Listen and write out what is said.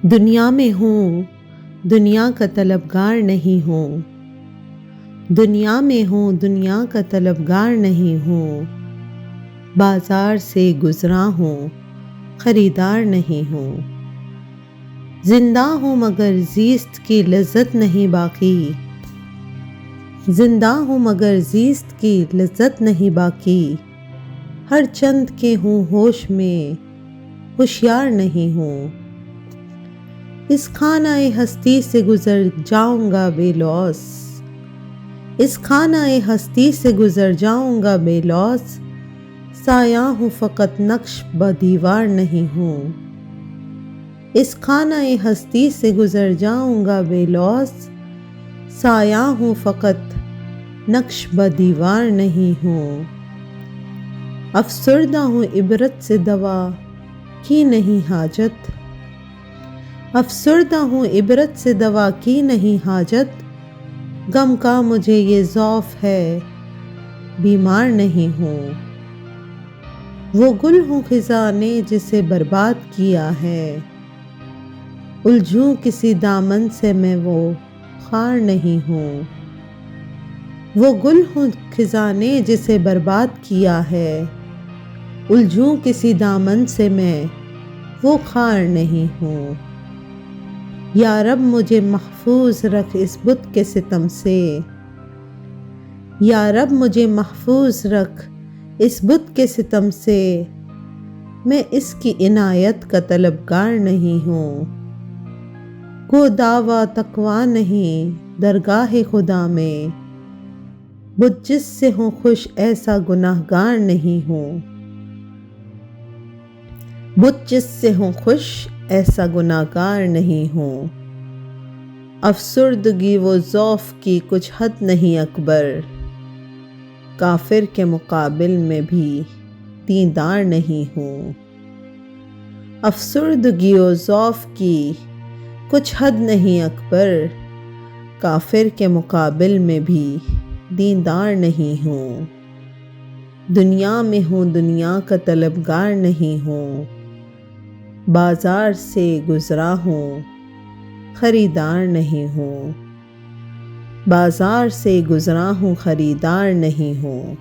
دنیا میں ہوں دنیا کا طلبگار نہیں ہوں، دنیا میں ہوں دنیا کا طلبگار نہیں ہوں، بازار سے گزرا ہوں خریدار نہیں ہوں، زندہ ہوں مگر زیست کی لذت نہیں باقی، زندہ ہوں مگر زیست کی لذت نہیں باقی، ہر چند کے ہوں ہوش میں ہوشیار نہیں ہوں، اس خانہ ہستی سے گزر جاؤں گا بے لوث، اس خانہ ہستی سے گزر جاؤں گا بے لوث، سایہ ہوں فقط نقش بہ دیوار نہیں ہوں، اس خانہ ہستی سے گزر جاؤں گا بے لوث، سایہ ہوں فقط نقش بہ دیوار نہیں ہوں، افسردہ ہوں عبرت سے دوا کی نہیں حاجت، افسردہ ہوں عبرت سے دوا کی نہیں حاجت، غم کا مجھے یہ ضعف ہے بیمار نہیں ہوں، وہ گل ہوں خزاں نے جسے برباد کیا ہے، الجھوں کسی دامن سے میں وہ خار نہیں ہوں، وہ گل ہوں خزاں نے جسے برباد کیا ہے، الجھوں کسی دامن سے میں وہ خار نہیں ہوں، یا رب مجھے محفوظ رکھ اس بت کے ستم سے، یا رب مجھے محفوظ رکھ اس بت کے ستم سے، میں اس کی عنایت کا طلبگار نہیں ہوں، گو دعویٰ تقویٰ نہیں درگاہ خدا میں، بت جس سے ہوں خوش ایسا گناہ گار نہیں ہوں، بت جس سے ہوں خوش ایسا گناہ گار نہیں ہوں، افسردگی و ضعف کی کچھ حد نہیں اکبر، کافر کے مقابل میں بھی دیندار نہیں ہوں، افسردگی و ضعف کی کچھ حد نہیں اکبر، کافر کے مقابل میں بھی دیندار نہیں ہوں، دنیا میں ہوں دنیا کا طلبگار نہیں ہوں، بازار سے گزرا ہوں خریدار نہیں ہوں، بازار سے گزرا ہوں خریدار نہیں ہوں۔